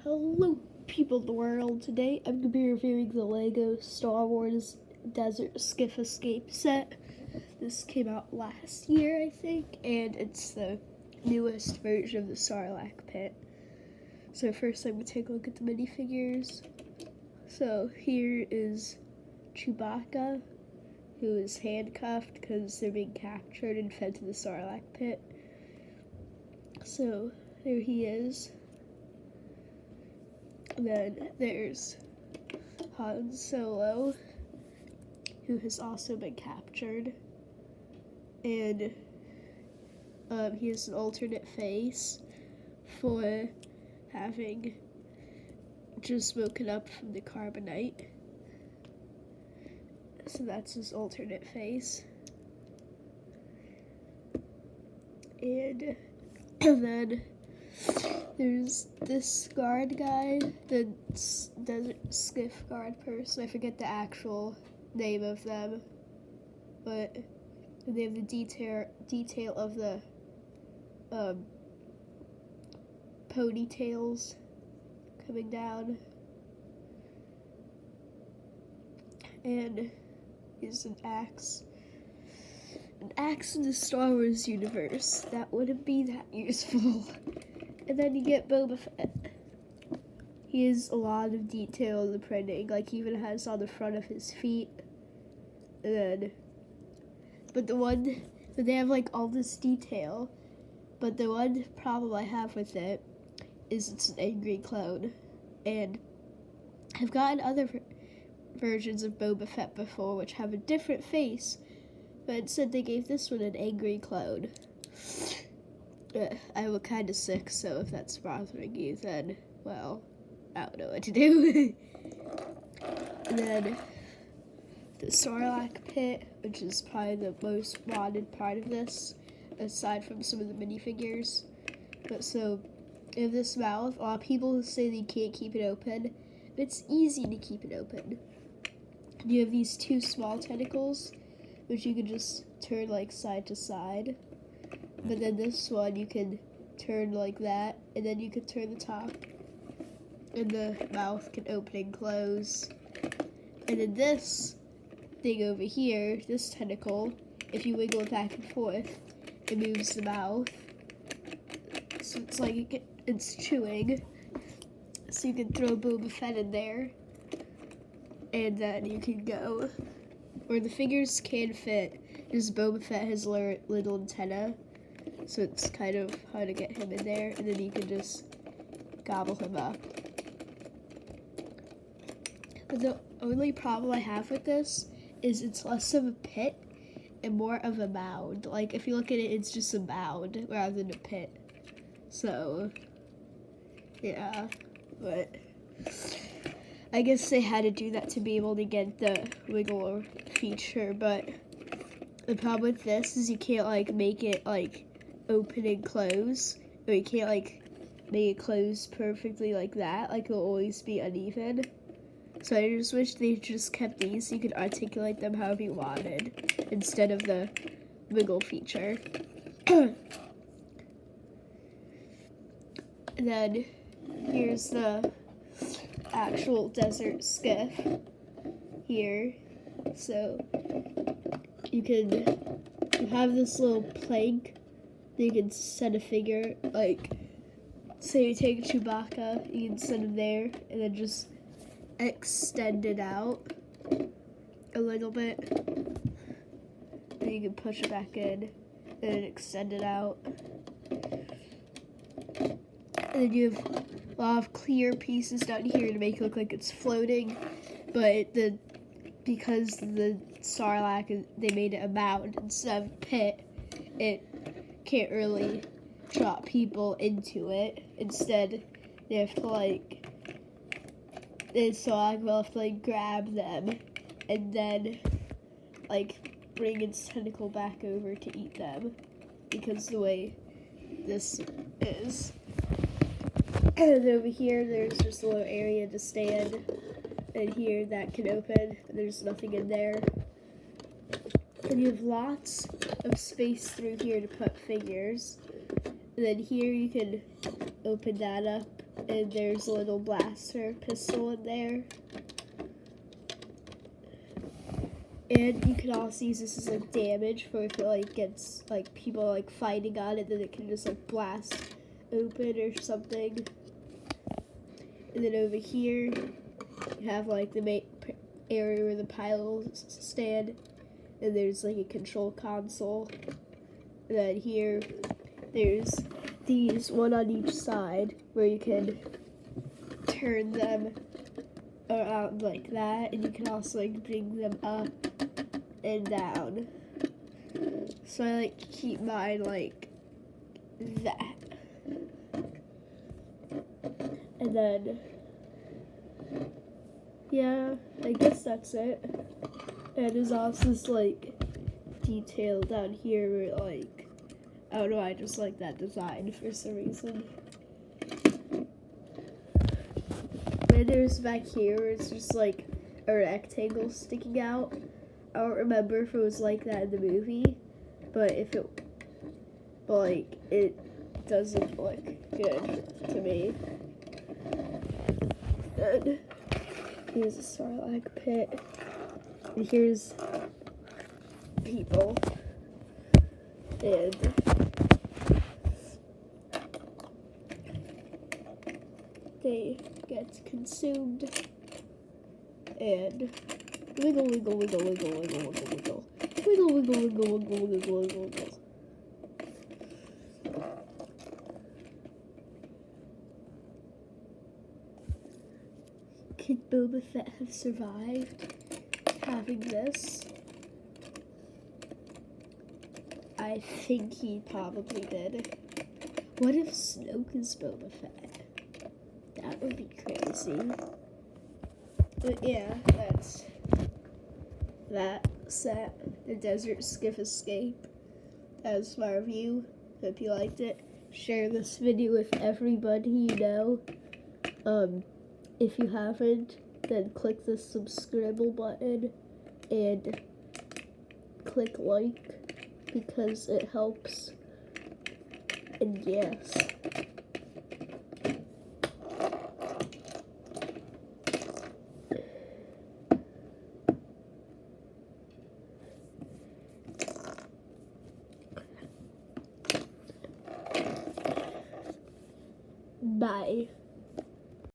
Hello, people of the world. Today I'm going to be reviewing the Lego Star Wars Desert Skiff Escape set. This came out last year, I think, and it's the newest version of the Sarlacc pit. So first I'm going to take a look at the minifigures. So here is Chewbacca, who is handcuffed because they're being captured and fed to the Sarlacc pit. So there he is. And then there's Han Solo, who has also been captured. And he has an alternate face for having just woken up from the carbonite. So that's his alternate face. And then there's this guard guy, the Desert Skiff guard person. I forget the actual name of them, but they have the detail of the ponytails coming down, and here's an axe. An axe in the Star Wars universe. That wouldn't be that useful. And then you get Boba Fett. He has a lot of detail in the printing, like he even has on the front of his feet. And then, but they have like all this detail, but the one problem I have with it is it's an angry clone. And I've gotten other versions of Boba Fett before which have a different face, but instead they gave this one an angry clone. I look kind of sick, so if that's bothering you, then, well, I don't know what to do. And then the Sarlacc pit, which is probably the most wanted part of this, aside from some of the minifigures. But so, in this mouth, a lot of people say they can't keep it open, but it's easy to keep it open. And you have these two small tentacles, which you can just turn like side to side. But then this one you can turn like that, and then you can turn the top, and the mouth can open and close. And then this thing over here, this tentacle, if you wiggle it back and forth, it moves the mouth. So it's like it's chewing. So you can throw Boba Fett in there, and then you can go. Or the figures can fit, just Boba Fett has little antenna. So it's kind of hard to get him in there, and then you can just gobble him up. But the only problem I have with this is it's less of a pit and more of a mound. Like, if you look at it, it's just a mound rather than a pit. So, yeah, but I guess they had to do that to be able to get the wiggle feature, but the problem with this is you can't, like, make it, like, open and close, or you can't like make it close perfectly like that, like it'll always be uneven. So I just wish they just kept these so you could articulate them however you wanted instead of the wiggle feature. And then here's the actual desert skiff here. So you have this little plank. You can set a figure, like, say you take Chewbacca, you can set him there, and then just extend it out a little bit. Then you can push it back in, and then extend it out. And then you have a lot of clear pieces down here to make it look like it's floating, but because the Sarlacc, they made it a mound instead of a pit, it can't really drop people into it. Instead, they have to the Sarlacc will have to grab them and then bring its tentacle back over to eat them, because the way this is. And over here, there's just a little area to stand, and here that can open. There's nothing in there. And you have lots of space through here to put figures. And then here you can open that up And there's a little blaster pistol in there. And you can also use this as like damage for if it like gets like people like fighting on it, then it can just like blast open or something. And then over here you have like the main area where the pilots stand, and there's like a control console. And then here there's these, one on each side, where you can turn them around like that, and you can also like bring them up and down. So I like keep mine like that. And then, yeah, I guess that's it. And there's also this like detail down here where like, I don't know, I just like that design for some reason. And there's back here where it's just like a rectangle sticking out. I don't remember if it was like that in the movie, but it doesn't look good to me. And here's a Sarlacc pit. And here's people. And they get consumed. And wiggle, wiggle, wiggle, wiggle, wiggle, wiggle, wiggle. Wiggle, wiggle, wiggle, wiggle, wiggle, wiggle, wiggle. Could Boba Fett have survived having this? I think he probably did. What if Snoke is Boba Fett? That would be crazy. But yeah, that's that set. The Desert Skiff Escape. That was my review. Hope you liked it. Share this video with everybody you know. If you haven't, then click the subscribe button and click like, because it helps. And yes. Bye.